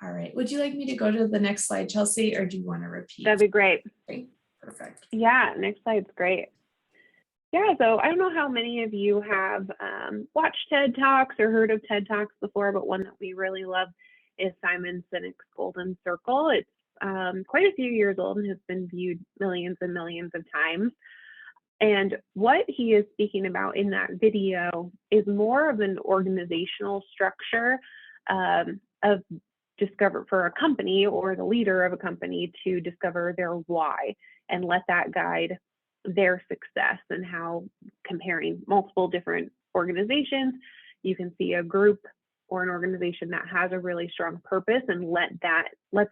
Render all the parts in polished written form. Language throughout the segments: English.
All right. Would you like me to go to the next slide, Chelsea, or do you want to That'd repeat? be great. Great. Perfect. Yeah, next slide's great. Yeah, so I don't know how many of you have watched TED Talks or heard of TED Talks before, but one that we really love is Simon Sinek's Golden Circle. It's quite a few years old and has been viewed millions and millions of times. And what he is speaking about in that video is more of an organizational structure of discover for a company or the leader of a company to discover their why and let that guide their success, and how comparing multiple different organizations, you can see a group or an organization that has a really strong purpose and lets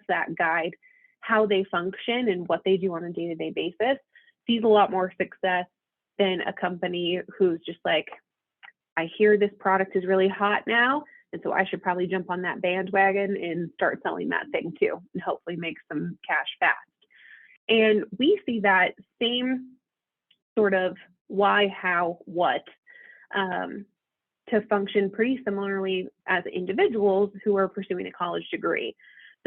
that guide how they function and what they do on a day-to-day basis, sees a lot more success than a company who's just like, I hear this product is really hot now, and so I should probably jump on that bandwagon and start selling that thing too, and hopefully make some cash fast. And we see that same sort of why, how, what to function pretty similarly as individuals who are pursuing a college degree.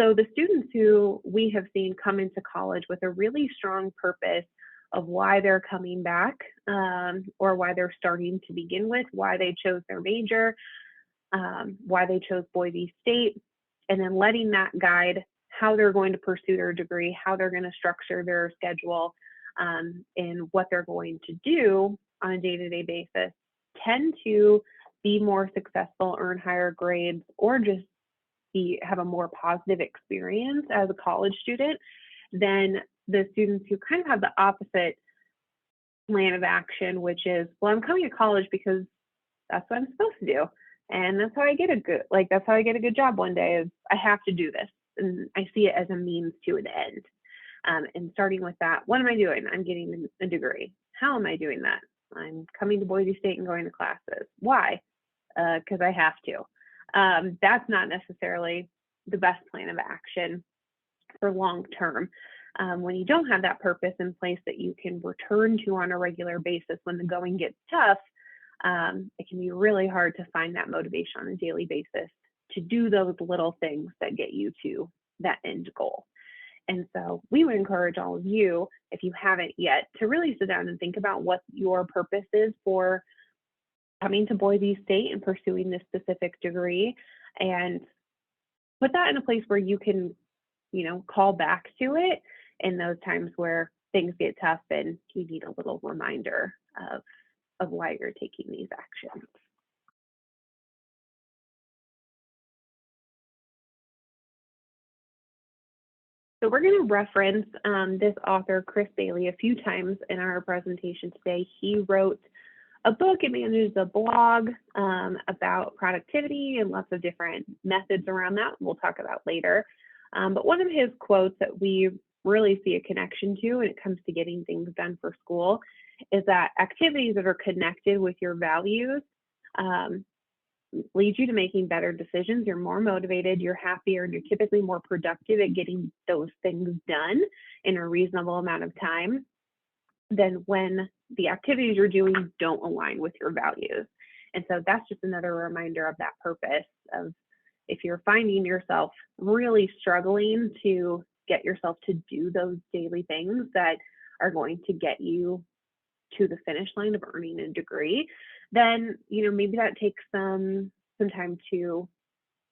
So the students who we have seen come into college with a really strong purpose of why they're coming back, or why they're starting to begin with, why they chose their major, why they chose Boise State, and then letting that guide how they're going to pursue their degree, how they're going to structure their schedule, and what they're going to do on a day-to-day basis, tend to be more successful, earn higher grades, or just have a more positive experience as a college student than the students who kind of have the opposite plan of action, which is, well, I'm coming to college because that's what I'm supposed to do. And that's how I get a good job one day, is I have to do this. And I see it as a means to an end. And starting with that, what am I doing? I'm getting a degree. How am I doing that? I'm coming to Boise State and going to classes. Why? Because I have to. That's not necessarily the best plan of action for long term. When you don't have that purpose in place that you can return to on a regular basis when the going gets tough, it can be really hard to find that motivation on a daily basis to do those little things that get you to that end goal. And so we would encourage all of you, if you haven't yet, to really sit down and think about what your purpose is for coming to Boise State and pursuing this specific degree, and put that in a place where you can, call back to it in those times where things get tough and you need a little reminder of why you're taking these actions. So we're going to reference this author, Chris Bailey, a few times in our presentation today. He wrote a book and manages a blog about productivity and lots of different methods around that we'll talk about later. But one of his quotes that we really see a connection to when it comes to getting things done for school is that activities that are connected with your values lead you to making better decisions. You're more motivated, you're happier, and you're typically more productive at getting those things done in a reasonable amount of time than when the activities you're doing don't align with your values. And so that's just another reminder of that purpose of, if you're finding yourself really struggling to get yourself to do those daily things that are going to get you to the finish line of earning a degree, then maybe that takes some time to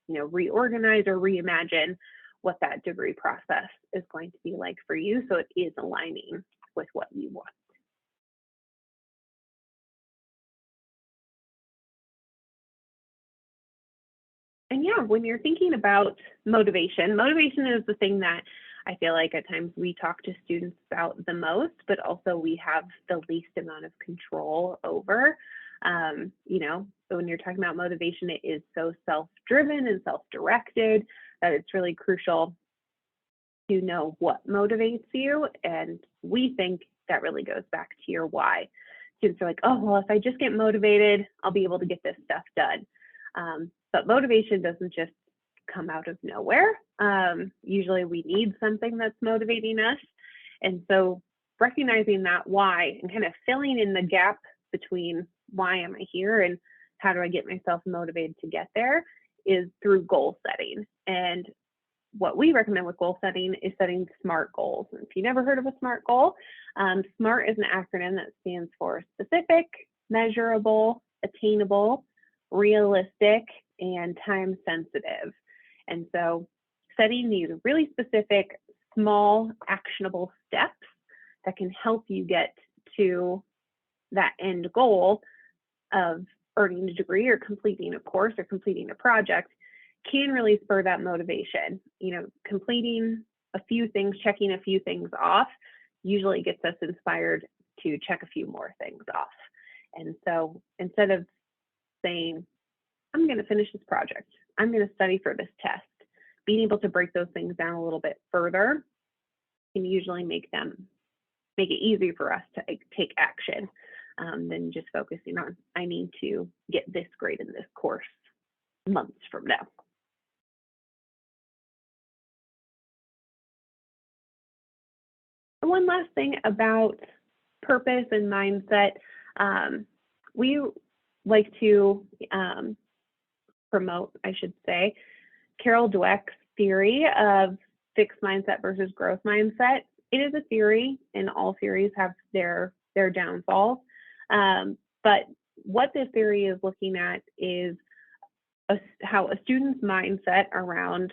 reorganize or reimagine what that degree process is going to be like for you, so it is aligning with what you want. And yeah, when you're thinking about motivation is the thing that I feel like at times we talk to students about the most, but also we have the least amount of control over. So when you're talking about motivation, it is so self-driven and self-directed that it's really crucial to know what motivates you. And we think that really goes back to your why. Students are like, oh, well, if I just get motivated, I'll be able to get this stuff done. But motivation doesn't just come out of nowhere. Usually we need something that's motivating us. And so recognizing that why and kind of filling in the gap between why am I here and how do I get myself motivated to get there is through goal setting. And what we recommend with goal setting is setting SMART goals. And if you never heard of a SMART goal, SMART is an acronym that stands for specific, measurable, attainable, realistic, and time sensitive. And so setting these really specific, small, actionable steps that can help you get to that end goal of earning a degree or completing a course or completing a project can really spur that motivation. You know, completing a few things, checking a few things off usually gets us inspired to check a few more things off. And so instead of saying, I'm going to finish this project, I'm going to study for this test, being able to break those things down a little bit further can usually make it easy for us to take action than just focusing on, I need to get this grade in this course months from now. One last thing about purpose and mindset, we like to promote, I should say, Carol Dweck's theory of fixed mindset versus growth mindset. It is a theory, and all theories have their downfalls. But what this theory is looking at is how a student's mindset around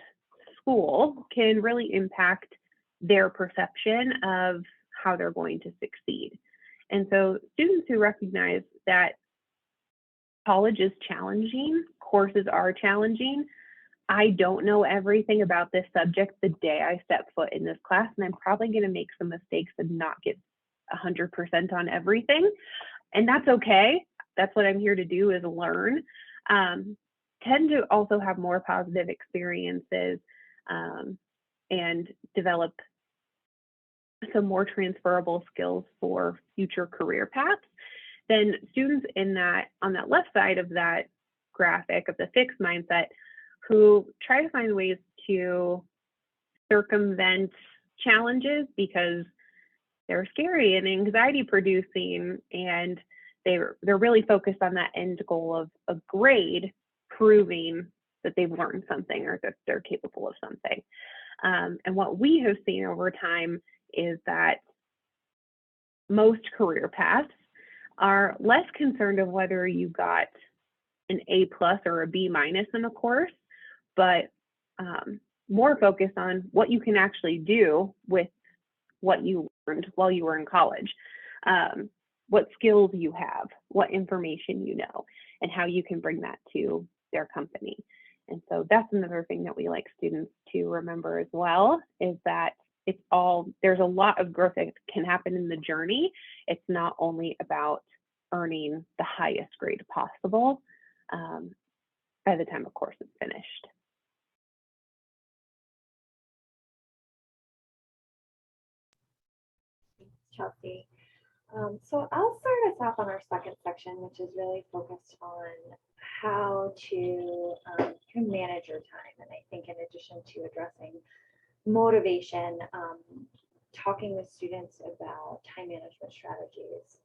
school can really impact their perception of how they're going to succeed. And so students who recognize that college is challenging, courses are challenging, I don't know everything about this subject the day I step foot in this class, and I'm probably going to make some mistakes and not get 100% on everything. And that's okay. That's what I'm here to do, is learn. Tend to also have more positive experiences and develop some more transferable skills for future career paths. Then students on that left side of that graphic of the fixed mindset, who try to find ways to circumvent challenges because they're scary and anxiety producing, and they're really focused on that end goal of a grade proving that they've learned something or that they're capable of something. And what we have seen over time is that most career paths are less concerned of whether you got an A+ or a B- in a course, but more focused on what you can actually do with what you learned while you were in college, what skills you have, what information you know, and how you can bring that to their company. And so that's another thing that we like students to remember as well, is that there's a lot of growth that can happen in the journey. It's not only about earning the highest grade possible by the time a course is finished. Thanks, Chelsea. So I'll start us off on our second section, which is really focused on how to kind of manage your time. And I think in addition to addressing motivation, talking with students about time management strategies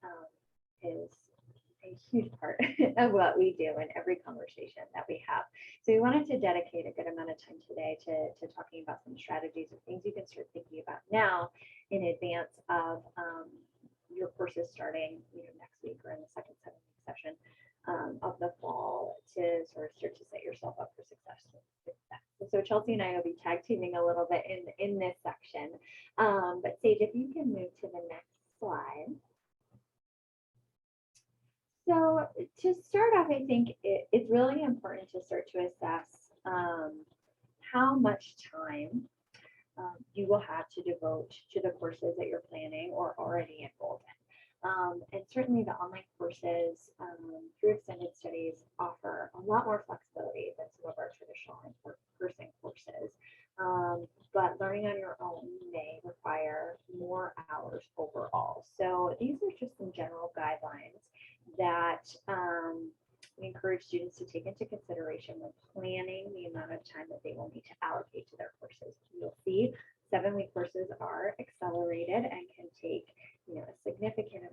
is a huge part of what we do in every conversation that we have. So we wanted to dedicate a good amount of time today to talking about some strategies or things you can start thinking about now in advance of your courses starting next week or in the second 7-week session of the fall, to sort of start to set yourself up for success. So Chelsea and I will be tag teaming a little bit in this section. But Sage, if you can move to the next slide. So to start off, I think it's really important to start to assess how much time you will have to devote to the courses that you're planning or already enrolled in. And certainly the online courses through extended studies offer a lot more flexibility than some of our traditional in-person courses. But learning on your own may require more hours overall. So these are just some general guidelines that we encourage students to take into consideration when planning the amount of time that they will need to allocate to their courses. You'll see 7-week courses are accelerated and can take a significant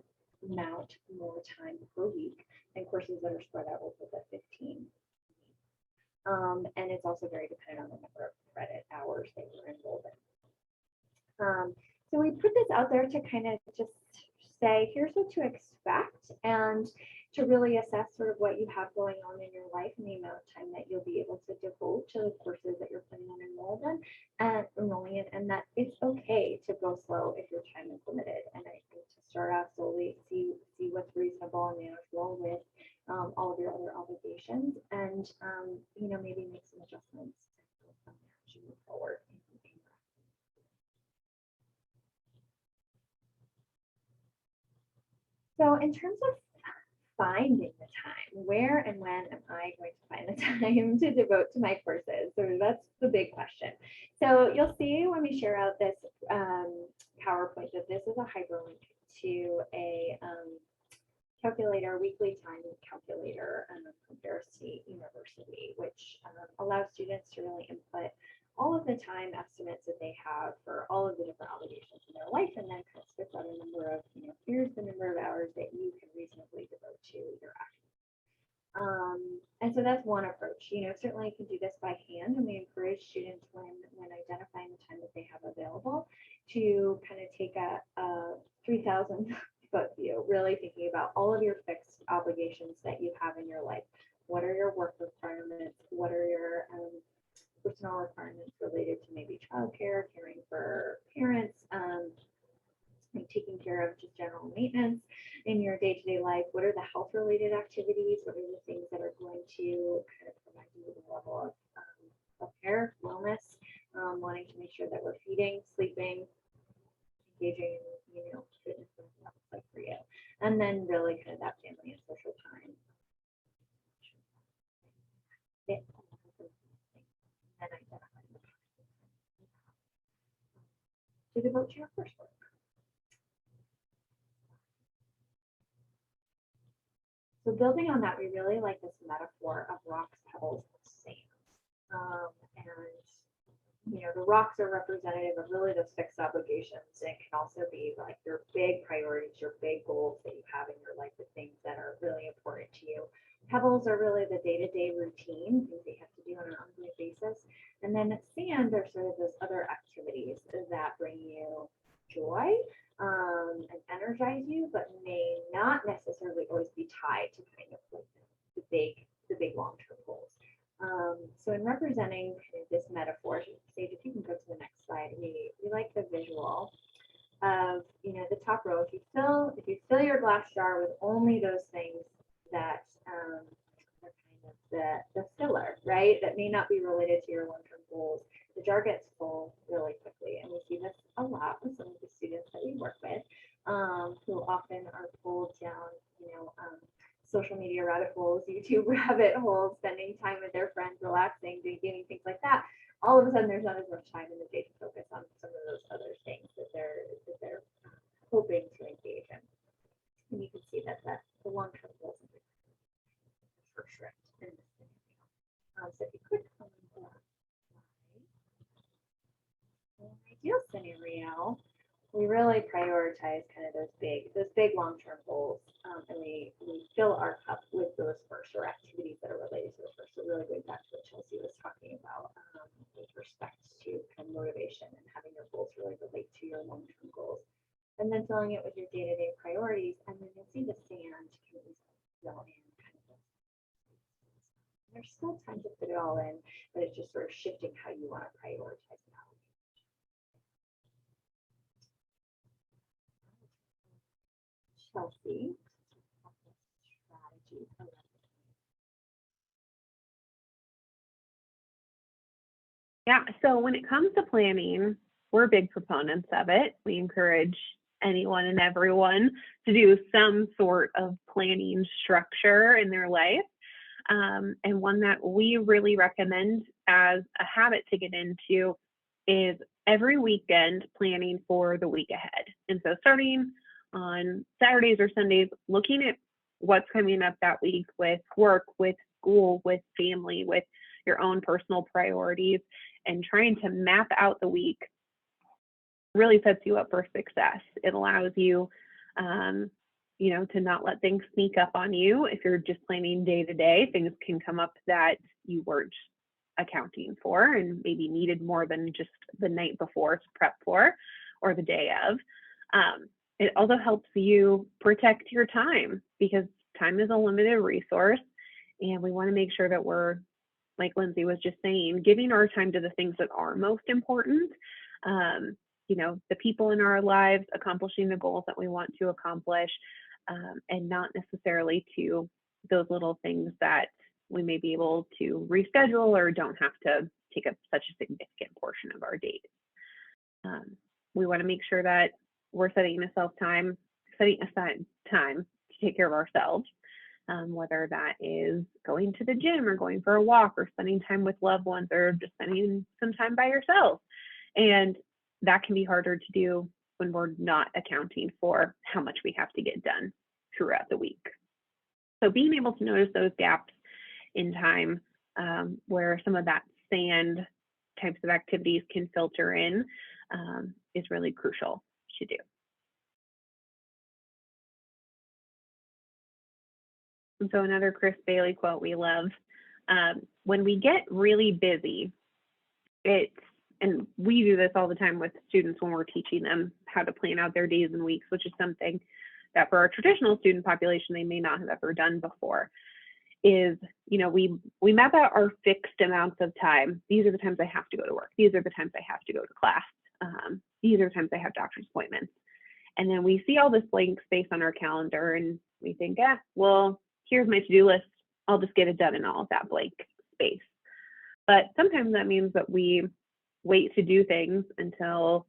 amount more time per week than courses that are spread out over the 15 And it's also very dependent on the number of credit hours they were enrolled in. So we put this out there to kind of just say, here's what to expect, and to really assess sort of what you have going on in your life and the amount of time that you'll be able to devote to the courses that you're planning on enrolling in, and that it's okay to go slow if your time is limited. And I think to start off slowly, see what's reasonable and manageable with all of your other obligations, and maybe make some adjustments as you move forward. So in terms of finding the time, where and when am I going to find the time to devote to my courses? So that's the big question. So you'll see when we share out this PowerPoint that this is a hyperlink to a calculator, weekly time calculator from Ferris State University, which allows students to really input all of the time estimates that they have for all of the different obligations in their life, and then kind of spits out a number of, here's the number of hours that you can reasonably devote to your actions. And so that's one approach. Certainly you can do this by hand, and we encourage students when identifying the time that they have available to kind of take a 3,000 foot view, really thinking about all of your fixed obligations that you have in your life. What are your work requirements? What are your personal requirements related to maybe childcare, caring for parents, taking care of just general maintenance in your day-to-day life? What are the health-related activities? What are the things that are going to kind of provide you with a level of self-care, wellness, wanting to make sure that we're feeding, sleeping, engaging in, fitness and stuff like for you. And then really kind of that family and social time. And identify the time to devote to your coursework. So building on that, we really like this metaphor of rocks, pebbles, and sand. The rocks are representative of really those fixed obligations. And it can also be like your big priorities, your big goals that you have in your life, the things that are really important to you. Pebbles are really the day-to-day routine, things that you have to do on an ongoing basis. And then sand are sort of those other activities that bring you joy and energize you, but may not necessarily always be tied to kind of like the big long-term goals. So in representing this metaphor, Sage, if you can go to the next slide, we like the visual of the top row. If you fill your glass jar with only those things that are kind of the filler, right? That may not be related to your long-term goals. The jar gets full really quickly, and we see this a lot with some of the students that we work with, who often are pulled down, social media rabbit holes, YouTube rabbit holes, spending time with their friends, relaxing, doing gaming, things like that. All of a sudden, there's not as much time in the day to focus on some of those other things that they're hoping to engage in. And you can see that the long-term goals for sure in this scenario. So if you click on the ideal scenario, we really prioritize kind of those big long-term goals, and we fill our cup with those first, or activities that are related to the first. So really going back to what Chelsea was talking about with respect to kind of motivation and having your goals really relate to your long-term goals, and then filling it with your day-to-day priorities. And then you'll see the sand can fill in kind of those. There's still time to fit it all in, but it's just sort of shifting how you want to prioritize it. Chelsea. Yeah, so when it comes to planning, we're big proponents of it. We encourage anyone and everyone to do some sort of planning structure in their life. And one that we really recommend as a habit to get into is every weekend planning for the week ahead. And so starting on Saturdays or Sundays, looking at what's coming up that week with work, with school, with family, with your own personal priorities, and trying to map out the week really sets you up for success. It allows you, to not let things sneak up on you. If you're just planning day to day, things can come up that you weren't accounting for and maybe needed more than just the night before to prep for or the day of. It also helps you protect your time because time is a limited resource, and we want to make sure that we're, like Lindsay was just saying, giving our time to the things that are most important. The people in our lives, accomplishing the goals that we want to accomplish, and not necessarily to those little things that we may be able to reschedule or don't have to take up such a significant portion of our days. We want to make sure that we're setting aside time to take care of ourselves, whether that is going to the gym or going for a walk or spending time with loved ones or just spending some time by yourself. And that can be harder to do when we're not accounting for how much we have to get done throughout the week. So being able to notice those gaps in time where some of that sand types of activities can filter in is really crucial to do. And so another Chris Bailey quote we love, when we get really busy, and we do this all the time with students when we're teaching them how to plan out their days and weeks, which is something that for our traditional student population, they may not have ever done before, is, we map out our fixed amounts of time. These are the times I have to go to work. These are the times I have to go to class. These are the times I have doctor's appointments. And then we see all this blank space on our calendar and we think, well, here's my to-do list. I'll just get it done in all of that blank space. But sometimes that means that we wait to do things until,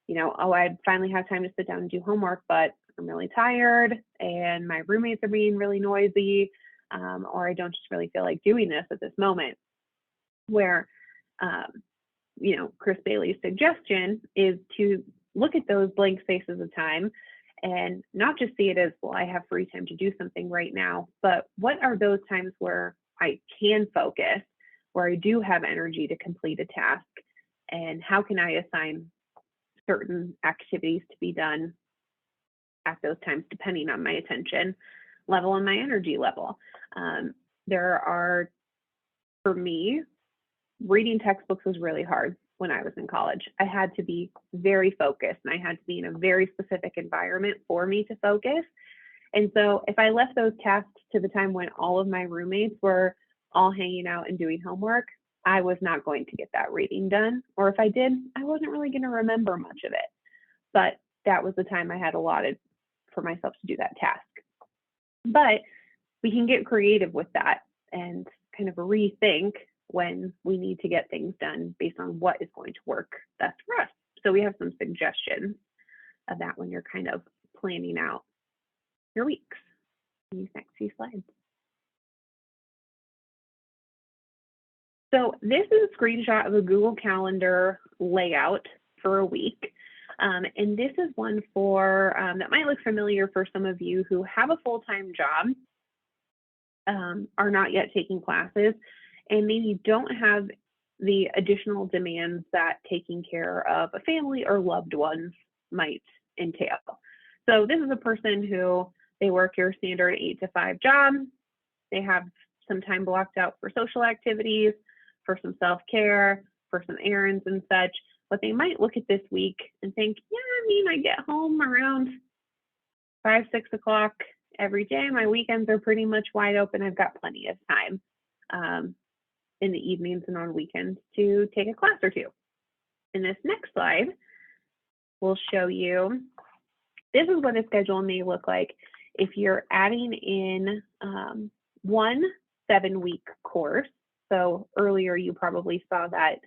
I finally have time to sit down and do homework, but I'm really tired and my roommates are being really noisy, or I don't just really feel like doing this at this moment. Where, Chris Bailey's suggestion is to look at those blank spaces of time and not just see it as, well, I have free time to do something right now, but what are those times where I can focus, where I do have energy to complete a task, and how can I assign certain activities to be done at those times, depending on my attention level and my energy level. For me, reading textbooks was really hard when I was in college. I had to be very focused and I had to be in a very specific environment for me to focus. And so if I left those tasks to the time when all of my roommates were all hanging out and doing homework, I was not going to get that reading done. Or if I did, I wasn't really going to remember much of it. But that was the time I had allotted for myself to do that task. But we can get creative with that and kind of rethink when we need to get things done based on what is going to work best for us. So we have some suggestions of that when you're kind of planning out your weeks. These next few slides. So this is a screenshot of a Google Calendar layout for a week. And this is one for that might look familiar for some of you who have a full-time job, are not yet taking classes, and maybe don't have the additional demands that taking care of a family or loved ones might entail. So this is a person who, they work your standard 8 to 5 job. They have some time blocked out for social activities, for some self-care, for some errands and such. But they might look at this week and think, I get home around 5, 6 o'clock every day. My weekends are pretty much wide open. I've got plenty of time in the evenings and on weekends to take a class or two. In this next slide, we'll show you, this is what a schedule may look like if you're adding in one 7-week course. So earlier you probably saw that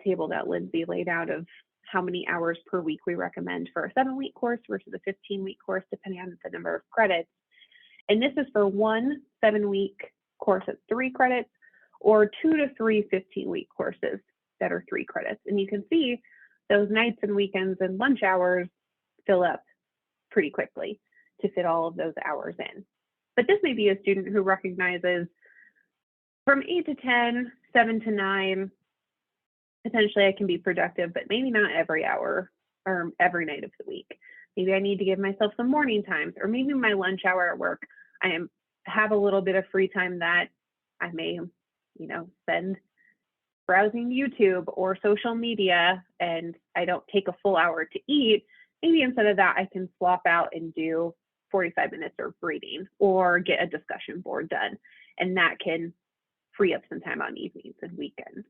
table that Lindsay laid out of how many hours per week we recommend for a 7-week course versus a 15-week course, depending on the number of credits. And this is for one 7-week course at 3 credits or 2 to 3 15-week courses that are 3 credits. And you can see those nights and weekends and lunch hours fill up pretty quickly to fit all of those hours in. But this may be a student who recognizes from 8 to 10, 7 to 9, potentially I can be productive, but maybe not every hour or every night of the week. Maybe I need to give myself some morning times, or maybe my lunch hour at work, I have a little bit of free time that I may spend browsing YouTube or social media and I don't take a full hour to eat, maybe instead of that, I can swap out and do 45 minutes of reading or get a discussion board done. And that can free up some time on evenings and weekends.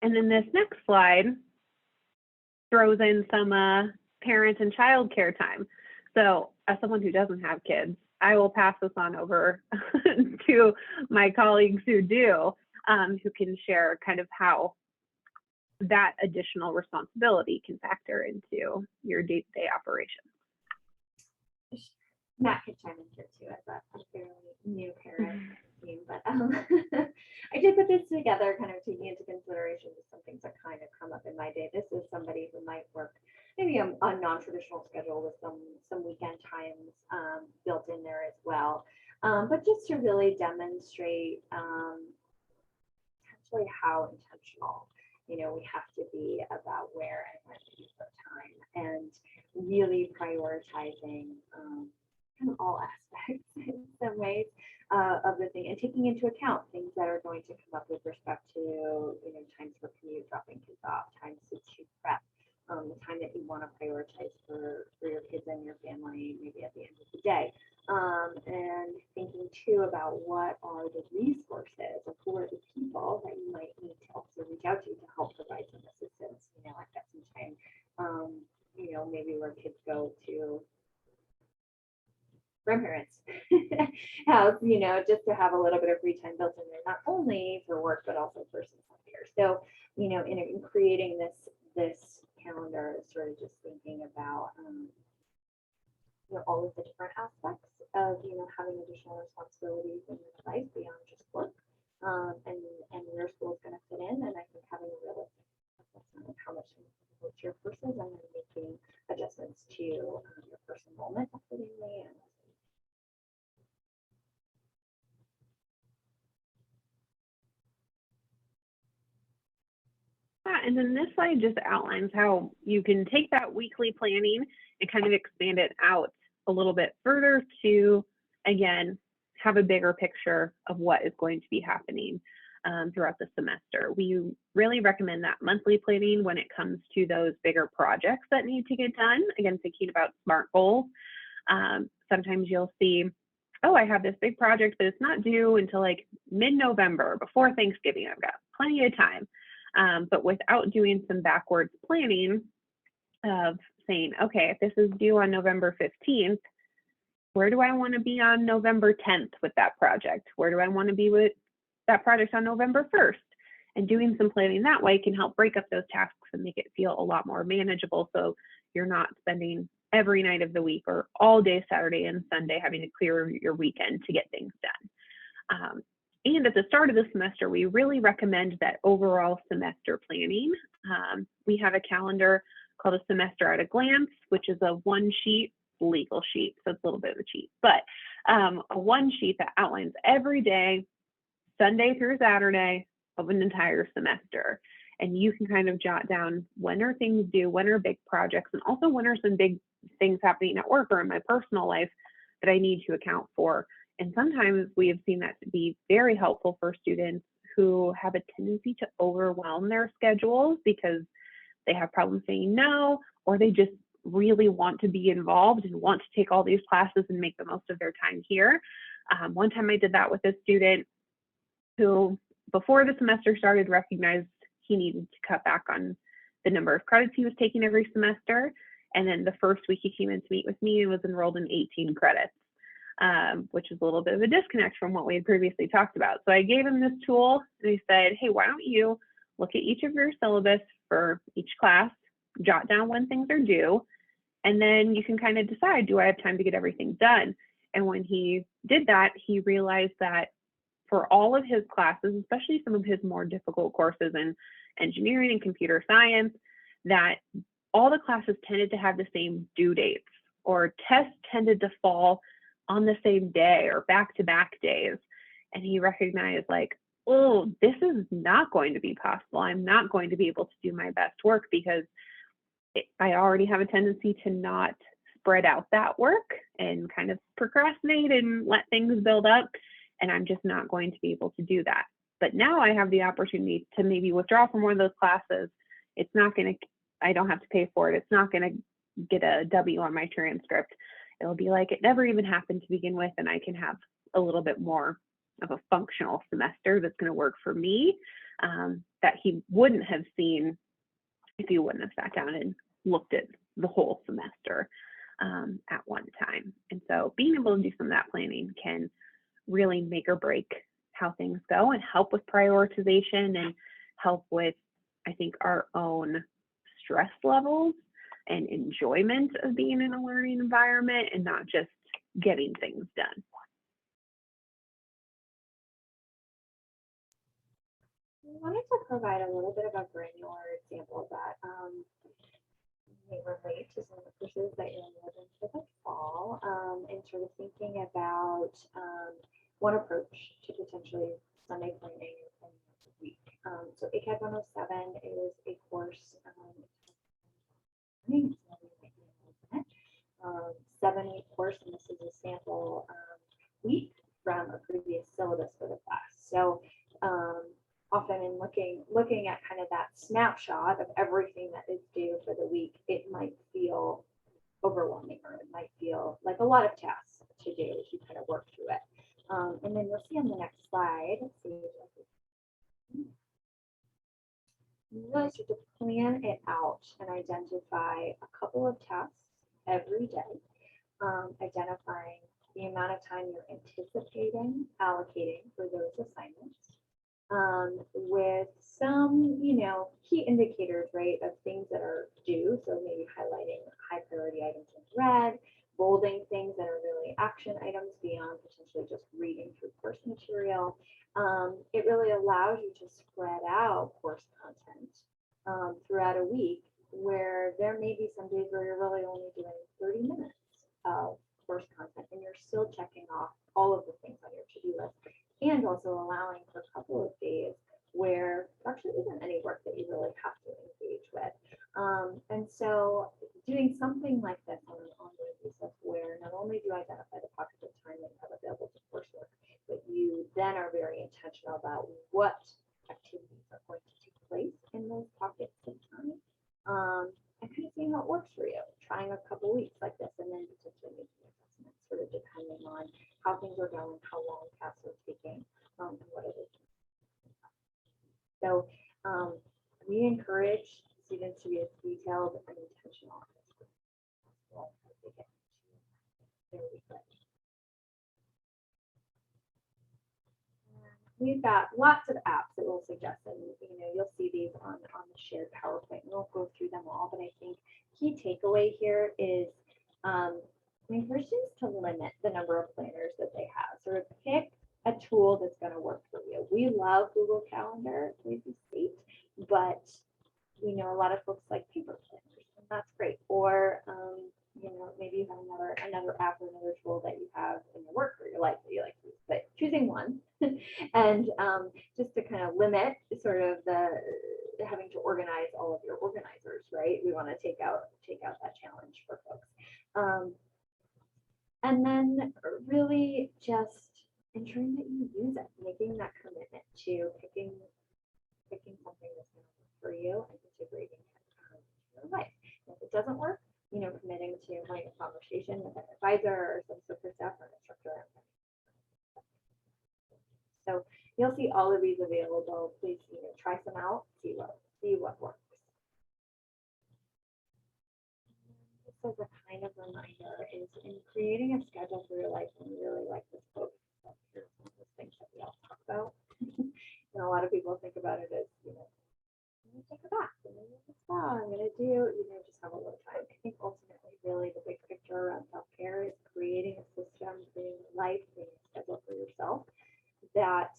And then this next slide throws in some parent and childcare time. So as someone who doesn't have kids, I will pass this on over to my colleagues who do, who can share kind of how that additional responsibility can factor into your day-to-day operations. Matt could chime in here too as a fairly new parent team, but I did put this together kind of taking into consideration just some things that kind of come up in my day. This is somebody who might work maybe a non-traditional schedule with some weekend times built in there as well. But just to really demonstrate actually how intentional, we have to be about where and when we put time and really prioritizing kind of all aspects in some ways of the thing and taking into account things that are going to come up with respect to, times for commute, dropping kids off, times to prep, the time that you want to prioritize for your kids and your family, maybe at the end of the day. And thinking too about what are the resources or who are the people that you might need to also reach out to help provide some assistance. I've got some time, maybe where kids go to grandparents' house, just to have a little bit of free time built in there, not only for work, but also for some self-care. So, in creating this calendar, sort of just thinking about all of the different aspects of having additional responsibilities in your life beyond just work, and where school is going to fit in, and I think having a realistic assessment of how much to your courses and then making adjustments to your personal enrollment accordingly. And then this slide just outlines how you can take that weekly planning and kind of expand it out a little bit further to, again, have a bigger picture of what is going to be happening throughout the semester. We really recommend that monthly planning when it comes to those bigger projects that need to get done. Again, thinking about SMART goals. Sometimes you'll see, oh, I have this big project, but it's not due until like mid-November, before Thanksgiving. I've got plenty of time. But without doing some backwards planning of saying, okay, if this is due on November 15th, where do I want to be on November 10th with that project? Where do I want to be with that project on November 1st? And doing some planning that way can help break up those tasks and make it feel a lot more manageable, so you're not spending every night of the week or all day Saturday and Sunday having to clear your weekend to get things done. And at the start of the semester, we really recommend that overall semester planning. We have a calendar called a Semester at a Glance, which is a one-sheet legal sheet, so it's a little bit of a cheat, but a one sheet that outlines every day, Sunday through Saturday of an entire semester. And you can kind of jot down when are things due, when are big projects, and also when are some big things happening at work or in my personal life that I need to account for. And sometimes we have seen that to be very helpful for students who have a tendency to overwhelm their schedules because they have problems saying no, or they just really want to be involved and want to take all these classes and make the most of their time here. One time I did that with a student who, before the semester started, recognized he needed to cut back on the number of credits he was taking every semester. And then the first week he came in to meet with me and was enrolled in 18 credits. Which is a little bit of a disconnect from what we had previously talked about. So I gave him this tool and I said, hey, why don't you look at each of your syllabus for each class, jot down when things are due, and then you can kind of decide, do I have time to get everything done? And when he did that, he realized that for all of his classes, especially some of his more difficult courses in engineering and computer science, that all the classes tended to have the same due dates, or tests tended to fall on the same day or back-to-back days. And he recognized, like, oh, this is not going to be possible. I'm not going to be able to do my best work because I already have a tendency to not spread out that work and kind of procrastinate and let things build up. And I'm just not going to be able to do that. But now I have the opportunity to maybe withdraw from one of those classes. It's not going to, I don't have to pay for it. It's not going to get a W on my transcript. It'll be like it never even happened to begin with, and I can have a little bit more of a functional semester that's going to work for me, that he wouldn't have seen if he wouldn't have sat down and looked at the whole semester at one time. And so being able to do some of that planning can really make or break how things go and help with prioritization and help with, I think, our own stress levels and enjoyment of being in a learning environment and not just getting things done. I wanted to provide a little bit of a granular example that may relate to some of the courses that you're enrolled in for the fall, and sort of thinking about one approach to potentially Sunday planning in the week. So ACAD 107 is a course, 7-week course, and this is a sample week from a previous syllabus for the class. So often in looking at kind of that snapshot of everything that is due for the week, it might feel overwhelming, or it might feel like a lot of tasks to do as you kind of work through it. And then you'll see on the next slide, you really start to plan it out and identify a couple of tasks every day, identifying the amount of time you're anticipating allocating for those assignments, with some, key indicators, right, of things that are due. So maybe highlighting high priority items in red, bolding things that are really action items beyond potentially just reading through course material. It really allows you to spread out course content throughout a week, where there may be some days where you're really only doing 30 minutes of course content and you're still checking off all of the things on your to-do list, and also allowing for a couple of days where there actually isn't any work that you really have to engage with. And so doing something like this on an ongoing basis, where not only do you identify the pockets of time that you have available to coursework, but you then are very intentional about what activities are going to take place in those pockets of time, and kind of seeing how it works for you, trying a couple weeks like this, and then potentially making assessments, sort of depending on how things are going, how long tasks are taking, and what it is. So we encourage students to be as detailed and intentional as possible as they get into their week. We've got lots of apps that we'll suggest, and you'll see these on the shared PowerPoint. We won't go through them all, but I think key takeaway here is we encourage students to limit the number of planners that they have. Sort of pick a tool that's going to work for you. We love Google Calendar, Boise State, but we know a lot of folks like paper planners, and that's great. Or maybe you have another app or another tool that you have in your work or your life that you like to use. But choosing one and just to kind of limit sort of the having to organize all of your organizers, right? We want to take out that challenge for folks. And then really just ensuring that you use it, making that commitment to picking something that's going to work for you and integrating it into your life. And if it doesn't work, committing to having a conversation with an advisor or some support staff or an instructor. So you'll see all of these available. Please, try some out, see what works. Just as a kind of reminder, is in creating a schedule for your life, and we really like this quote. Here's one of the things that we all talk about. And a lot of people think about it as, I'm going to take a bath, I'm going to do a spa, I'm going to do, just have a little time. I think ultimately, really, the big picture around self-care is creating a system, creating a life, creating a schedule for yourself that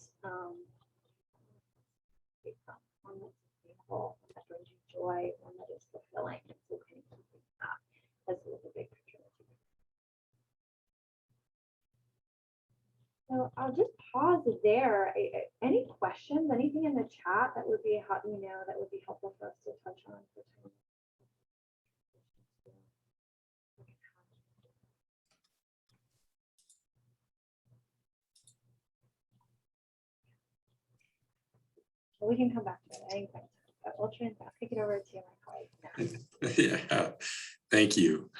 one that's sustainable, one that brings you joy, one that is fulfilling. And so kind of keeping that as the big picture. So I'll just pause there. Any questions? Anything in the chat that would be that would be helpful for us to touch on for time? but we can come back to it at any point. But we'll try and kick it over to my colleague now. Yeah, thank you.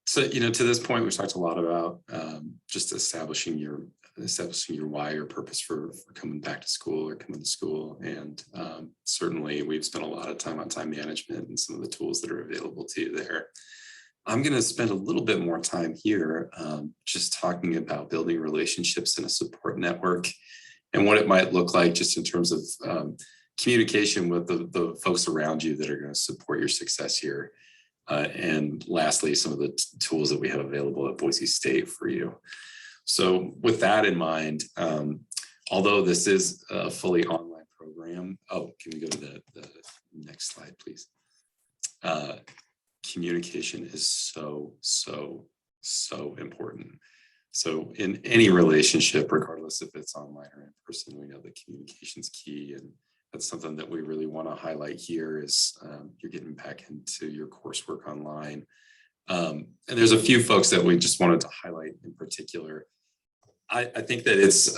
So, to this point, we've talked a lot about just establishing your why or purpose for coming back to school or coming to school. And certainly we've spent a lot of time on time management and some of the tools that are available to you there. I'm going to spend a little bit more time here just talking about building relationships in a support network and what it might look like just in terms of communication with the folks around you that are going to support your success here. And lastly, some of the tools that we have available at Boise State for you. So with that in mind, although this is a fully online program, can we go to the next slide, please? Communication is so important. So in any relationship, regardless if it's online or in person, we know that communication is key, and that's something that we really want to highlight here is you're getting back into your coursework online. And there's a few folks that we just wanted to highlight in particular. I think that it's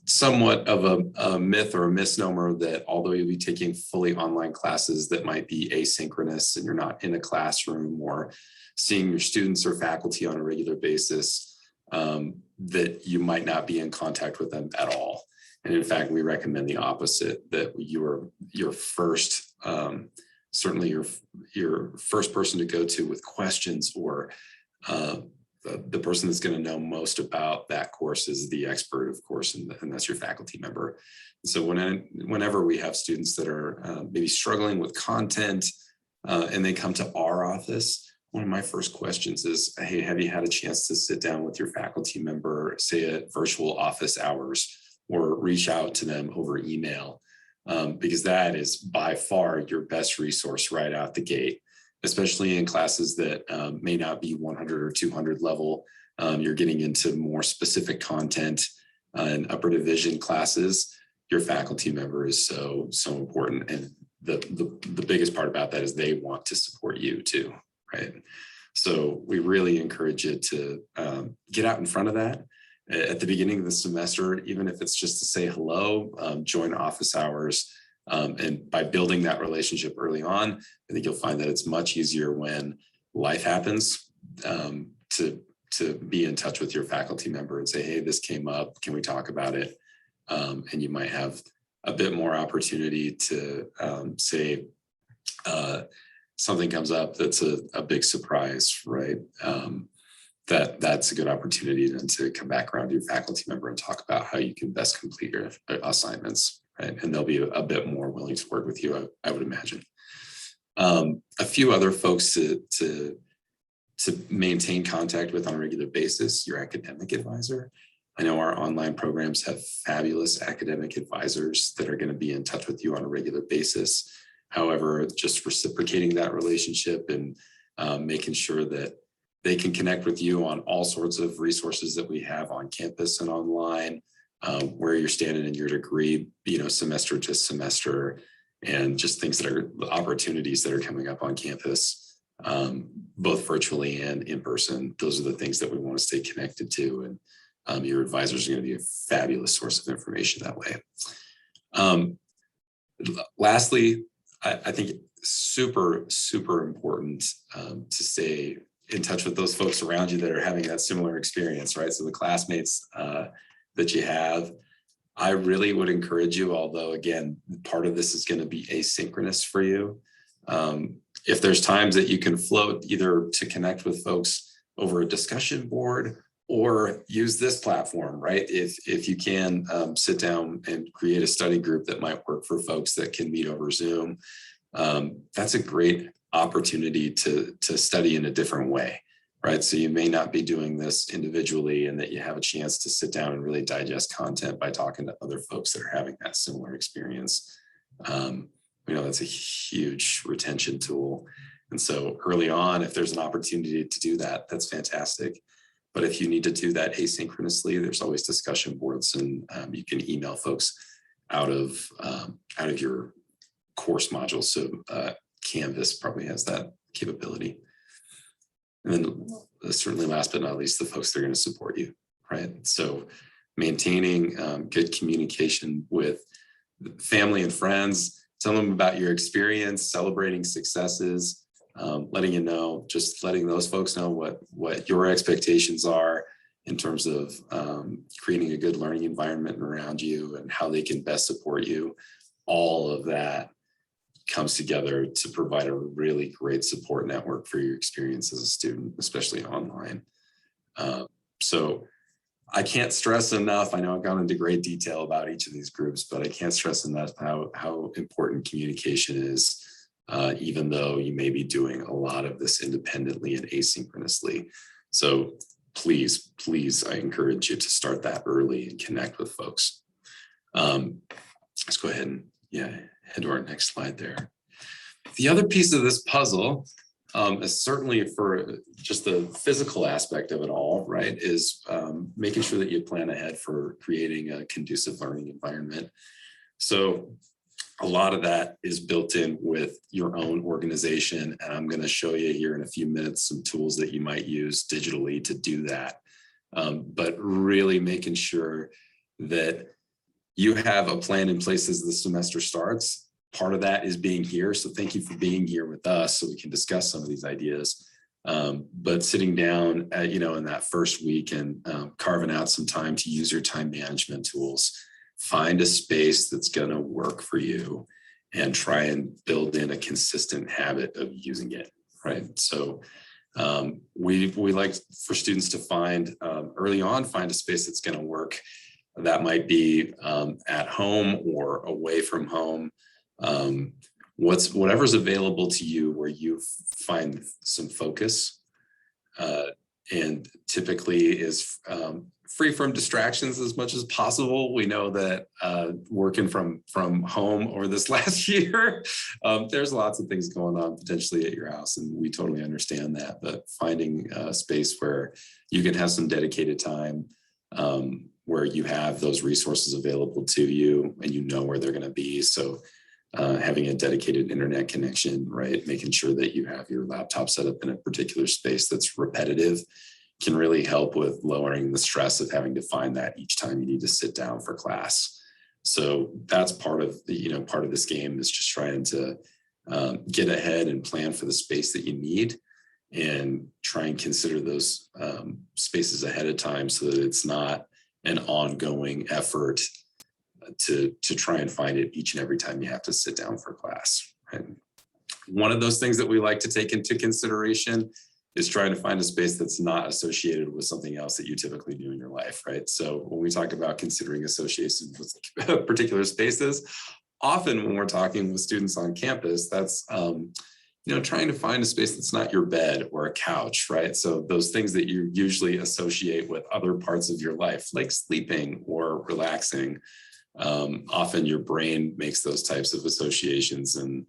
somewhat of a myth or a misnomer that although you'll be taking fully online classes that might be asynchronous and you're not in a classroom or seeing your students or faculty on a regular basis, that you might not be in contact with them at all. And in fact, we recommend the opposite, that your first, certainly your first person to go to with questions, or the person that's going to know most about that course is the expert, of course, and that's your faculty member. And so whenever we have students that are maybe struggling with content and they come to our office, one of my first questions is, hey, have you had a chance to sit down with your faculty member, say at virtual office hours, or reach out to them over email? Because that is by far your best resource right out the gate, especially in classes that may not be 100 or 200 level. You're getting into more specific content and upper division classes. Your faculty member is so important. And the biggest part about that is they want to support you too, right? So we really encourage you to get out in front of that at the beginning of the semester, even if it's just to say hello, join office hours. And by building that relationship early on, I think you'll find that it's much easier when life happens to be in touch with your faculty member and say, hey, this came up, can we talk about it? And you might have a bit more opportunity to say something comes up that's a big surprise, right? That's a good opportunity then to come back around to your faculty member and talk about how you can best complete your assignments, right? And they'll be a bit more willing to work with you, I would imagine. A few other folks to maintain contact with on a regular basis, your academic advisor. I know our online programs have fabulous academic advisors that are going to be in touch with you on a regular basis. However, just reciprocating that relationship and making sure that they can connect with you on all sorts of resources that we have on campus and online, where you're standing in your degree, semester to semester, and just things that are opportunities that are coming up on campus, both virtually and in person. Those are the things that we want to stay connected to. And your advisors are going to be a fabulous source of information that way. Lastly, I think super important to stay in touch with those folks around you that are having that similar experience, right? So the classmates that you have, I really would encourage you, although again, part of this is going to be asynchronous for you. If there's times that you can float either to connect with folks over a discussion board or use this platform, right? If you can sit down and create a study group that might work for folks that can meet over Zoom, that's a great opportunity to study in a different way, right? So you may not be doing this individually, and that you have a chance to sit down and really digest content by talking to other folks that are having that similar experience. That's a huge retention tool. And so early on, if there's an opportunity to do that, that's fantastic. But if you need to do that asynchronously, there's always discussion boards, and you can email folks out of your course module. So Canvas probably has that capability. And then certainly last but not least, the folks that are going to support you, right? So maintaining good communication with family and friends, tell them about your experience, celebrating successes, letting you know, just letting those folks know what your expectations are in terms of creating a good learning environment around you and how they can best support you. All of that comes together to provide a really great support network for your experience as a student, especially online. So I can't stress enough, I know I've gone into great detail about each of these groups, but I can't stress enough how important communication is, even though you may be doing a lot of this independently and asynchronously. So please, I encourage you to start that early and connect with folks. Let's go ahead and head to our next slide there. The other piece of this puzzle is certainly for just the physical aspect of it all, right, is making sure that you plan ahead for creating a conducive learning environment. So a lot of that is built in with your own organization. And I'm going to show you here in a few minutes some tools that you might use digitally to do that. But really making sure that you have a plan in place as the semester starts. Part of that is being here. So thank you for being here with us so we can discuss some of these ideas. But sitting down, in that first week and carving out some time to use your time management tools, find a space that's going to work for you and try and build in a consistent habit of using it, right? So we like for students to find early on, find a space that's going to work. That might be at home or away from home. Whatever's available to you where you find some focus and typically is free from distractions as much as possible. We know that working from home over this last year, there's lots of things going on potentially at your house, and we totally understand that. But finding a space where you can have some dedicated time, where you have those resources available to you and you know where they're going to be. So having a dedicated internet connection, right? Making sure that you have your laptop set up in a particular space that's repetitive can really help with lowering the stress of having to find that each time you need to sit down for class. So that's part of the, part of this game is just trying to get ahead and plan for the space that you need and try and consider those spaces ahead of time so that it's not an ongoing effort to try and find it each and every time you have to sit down for class. Right? One of those things that we like to take into consideration is trying to find a space that's not associated with something else that you typically do in your life, right? So when we talk about considering associations with particular spaces, often when we're talking with students on campus, that's trying to find a space that's not your bed or a couch, right? So those things that you usually associate with other parts of your life, like sleeping or relaxing, often your brain makes those types of associations, and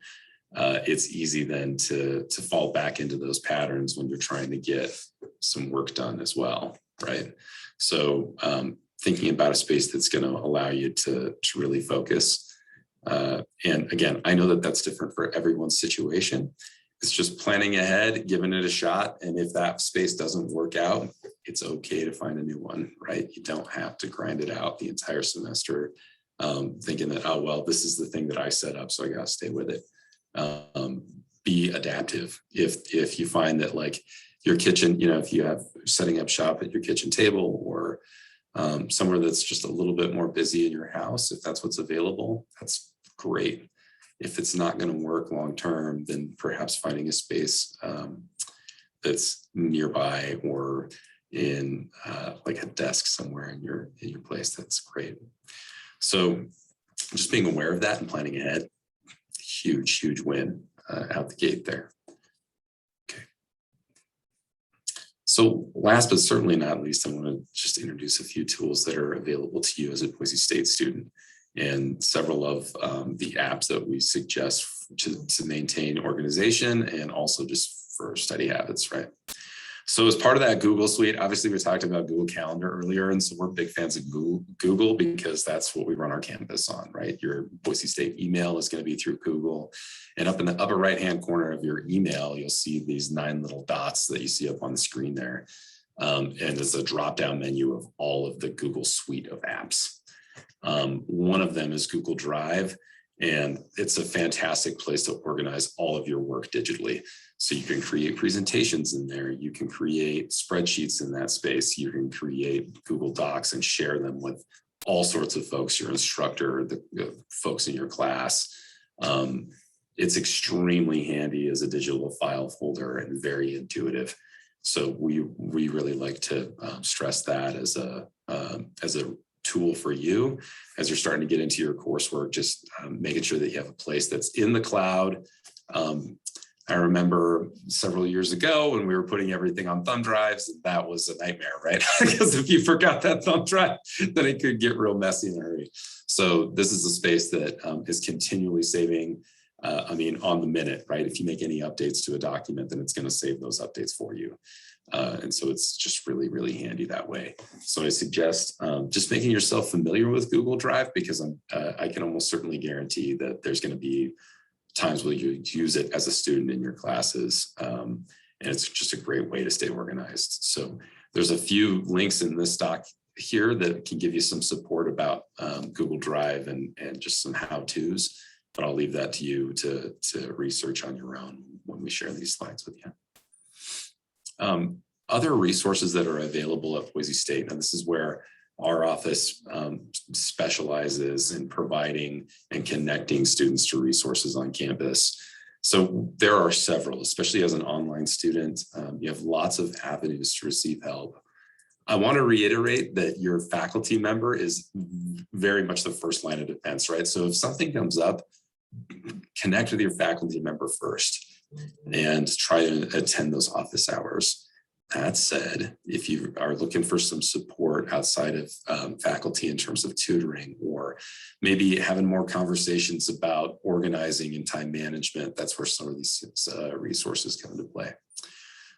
it's easy then to fall back into those patterns when you're trying to get some work done as well, right? So thinking about a space that's going to allow you to really focus. And again, I know that that's different for everyone's situation. It's just planning ahead, giving it a shot. And if that space doesn't work out, it's okay to find a new one, right? You don't have to grind it out the entire semester, thinking that, oh, well, this is the thing that I set up, so I got to stay with it. Be adaptive. If you find that like your kitchen, if you have setting up shop at your kitchen table or somewhere that's just a little bit more busy in your house, if that's what's available, that's great. If it's not going to work long-term, then perhaps finding a space that's nearby or in like a desk somewhere in your place, that's great. So just being aware of that and planning ahead, huge win out the gate there. Okay. So last but certainly not least, I want to just introduce a few tools that are available to you as a Boise State student, and several of the apps that we suggest to maintain organization and also just for study habits, right? So as part of that Google suite, obviously we talked about Google Calendar earlier, and so we're big fans of Google because that's what we run our campus on, right? Your Boise State email is going to be through Google, and up in the upper right-hand corner of your email, you'll see these 9 little dots that you see up on the screen there, and it's a drop-down menu of all of the Google suite of apps. One of them is Google Drive, and it's a fantastic place to organize all of your work digitally. So you can create presentations in there, you can create spreadsheets in that space, you can create Google Docs and share them with all sorts of folks, your instructor, the folks in your class. It's extremely handy as a digital file folder and very intuitive. So we really like to stress that as a tool for you as you're starting to get into your coursework, just making sure that you have a place that's in the cloud. I remember several years ago when we were putting everything on thumb drives, that was a nightmare, right? Because if you forgot that thumb drive, then it could get real messy in a hurry. So this is a space that is continually saving, on the minute, right? If you make any updates to a document, then it's going to save those updates for you. And so it's just really, really handy that way. So I suggest just making yourself familiar with Google Drive, because I can almost certainly guarantee that there's going to be times where you use it as a student in your classes. And it's just a great way to stay organized. So there's a few links in this doc here that can give you some support about Google Drive and just some how-tos, but I'll leave that to you to research on your own when we share these slides with you. Other resources that are available at Boise State, and this is where our office specializes in providing and connecting students to resources on campus. So there are several, especially as an online student, you have lots of avenues to receive help. I want to reiterate that your faculty member is very much the first line of defense, right? So if something comes up, connect with your faculty member first and try to attend those office hours. That said, if you are looking for some support outside of faculty in terms of tutoring, or maybe having more conversations about organizing and time management, that's where some of these resources come into play.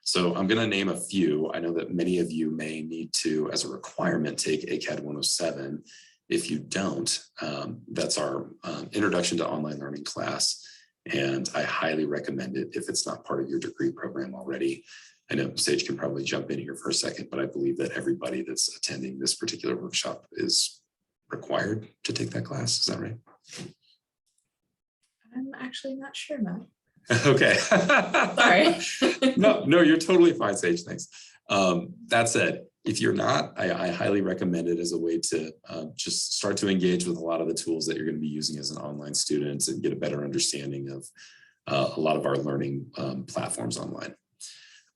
So I'm going to name a few. I know that many of you may need to, as a requirement, take ACAD 107. If you don't, that's our Introduction to Online Learning class, and I highly recommend it if it's not part of your degree program already. I know Sage can probably jump in here for a second, but I believe that everybody that's attending this particular workshop is required to take that class. Is that right? I'm actually not sure, Matt. Okay. Sorry. No, you're totally fine, Sage. Thanks. That said, if you're not, I highly recommend it as a way to just start to engage with a lot of the tools that you're going to be using as an online student and get a better understanding of a lot of our learning platforms online.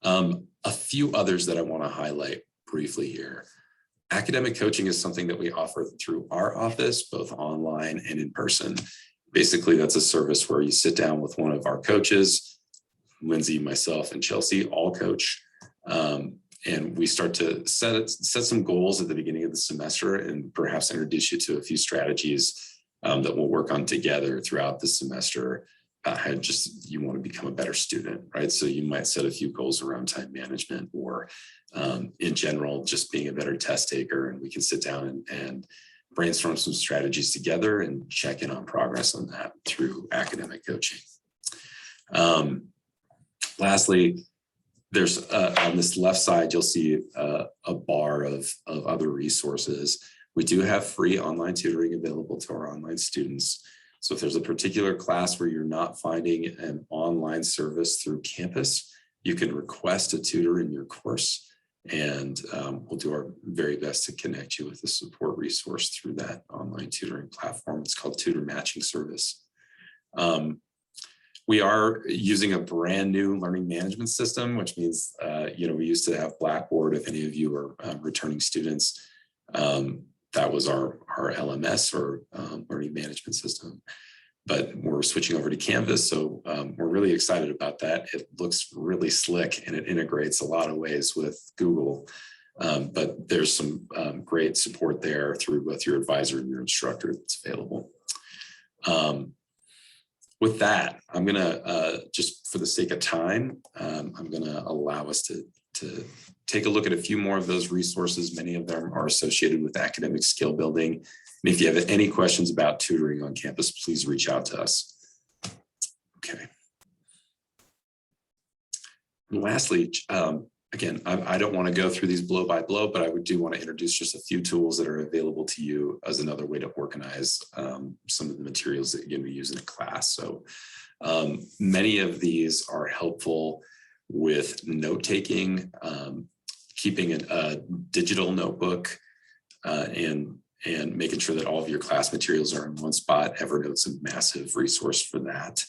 A few others that I want to highlight briefly here. Academic coaching is something that we offer through our office, both online and in person. Basically, that's a service where you sit down with one of our coaches, Lindsay, myself, and Chelsea, all coach. And we start to set some goals at the beginning of the semester and perhaps introduce you to a few strategies that we'll work on together throughout the semester. How just you want to become a better student, right? So you might set a few goals around time management, or in general, just being a better test taker. And we can sit down and brainstorm some strategies together and check in on progress on that through academic coaching. Lastly, there's on this left side, you'll see a bar of other resources. We do have free online tutoring available to our online students. So if there's a particular class where you're not finding an online service through campus, you can request a tutor in your course, and we'll do our very best to connect you with a support resource through that online tutoring platform. It's called Tutor Matching Service. We are using a brand new learning management system, which means, we used to have Blackboard. If any of you are returning students, that was our LMS, or learning management system. But we're switching over to Canvas, so we're really excited about that. It looks really slick and it integrates a lot of ways with Google. But there's some great support there through both your advisor and your instructor that's available. With that, I'm gonna, just for the sake of time, I'm gonna allow us to take a look at a few more of those resources. Many of them are associated with academic skill building. And if you have any questions about tutoring on campus, please reach out to us. Okay. And lastly, again, I don't want to go through these blow by blow, but I do want to introduce just a few tools that are available to you as another way to organize some of the materials that you're going to be using in class. So many of these are helpful with note-taking, keeping a digital notebook, and making sure that all of your class materials are in one spot. Evernote's a massive resource for that.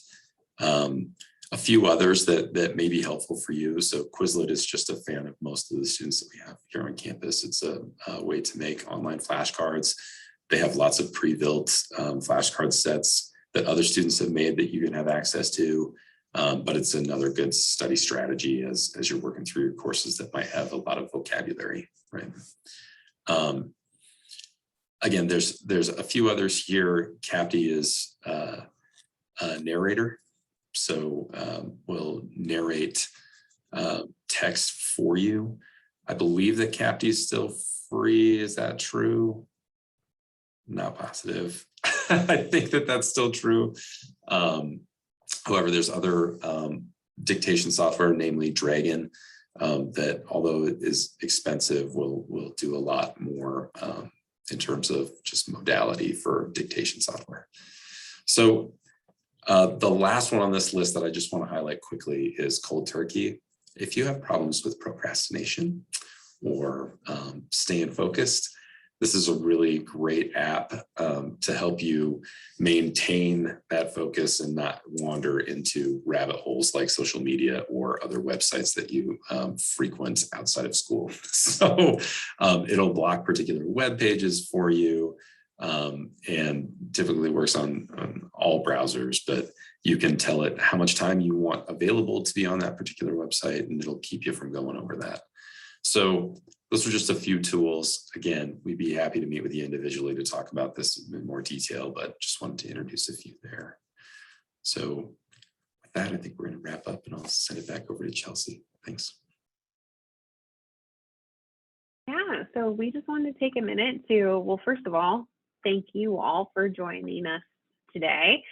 A few others that may be helpful for you. So Quizlet is just a fan of most of the students that we have here on campus. It's a way to make online flashcards. They have lots of pre-built flashcard sets that other students have made that you can have access to. But it's another good study strategy as you're working through your courses that might have a lot of vocabulary, right? Again, there's a few others here. CAPTI is a narrator. So we'll narrate text for you. I believe that CAPTI is still free. Is that true? Not positive. I think that that's still true. However, there's other dictation software, namely Dragon, that although it is expensive, will do a lot more in terms of just modality for dictation software. So the last one on this list that I just want to highlight quickly is Cold Turkey. If you have problems with procrastination or staying focused, this is a really great app to help you maintain that focus and not wander into rabbit holes like social media or other websites that you frequent outside of school. So it'll block particular web pages for you, and typically works on all browsers, but you can tell it how much time you want available to be on that particular website, and it'll keep you from going over that. So those are just a few tools. Again, we'd be happy to meet with you individually to talk about this in more detail, but just wanted to introduce a few there. So with that, I think we're going to wrap up and I'll send it back over to Chelsea. Thanks. Yeah, so we just wanted to take a minute to, well, first of all, thank you all for joining us today,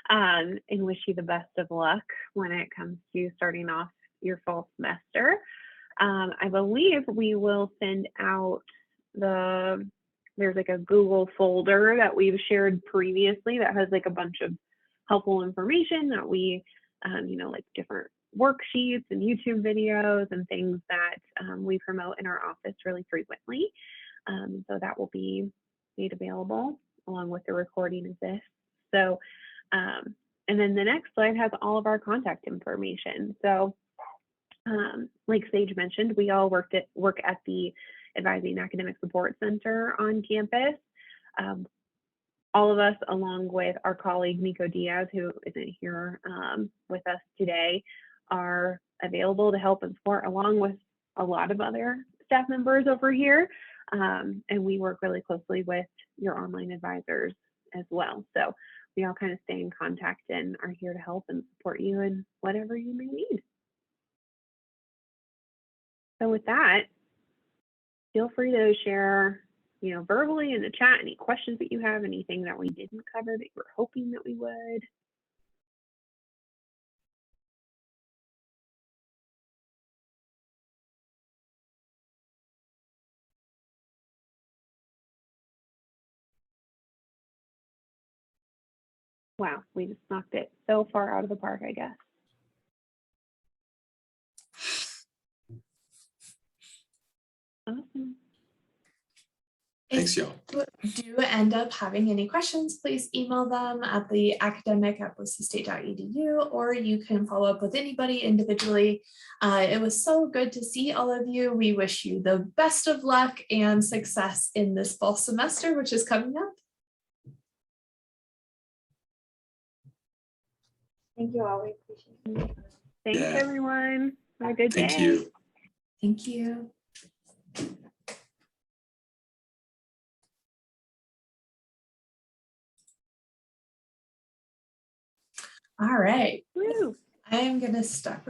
and wish you the best of luck when it comes to starting off your fall semester. I believe we will send out there's like a Google folder that we've shared previously that has like a bunch of helpful information that we, like different worksheets and YouTube videos and things that we promote in our office really frequently. So that will be made available along with the recording of this. So, and then the next slide has all of our contact information. So like Sage mentioned, we all work at the Advising Academic Support Center on campus. All of us, along with our colleague Nico Diaz, who isn't here with us today, are available to help and support, along with a lot of other staff members over here. And we work really closely with your online advisors as well. So we all kind of stay in contact and are here to help and support you in whatever you may need. So with that, feel free to share, verbally in the chat, any questions that you have, anything that we didn't cover that you were hoping that we would. Wow, we just knocked it so far out of the park, I guess. Awesome. Thanks, y'all. If you do end up having any questions, please email them at the academic@boisestate.edu, or you can follow up with anybody individually. It was so good to see all of you. We wish you the best of luck and success in this fall semester, which is coming up. Thank you all. We appreciate it. Thanks, everyone. Have a good day. Thank you. Thank you. All right. Woo. I am going to stop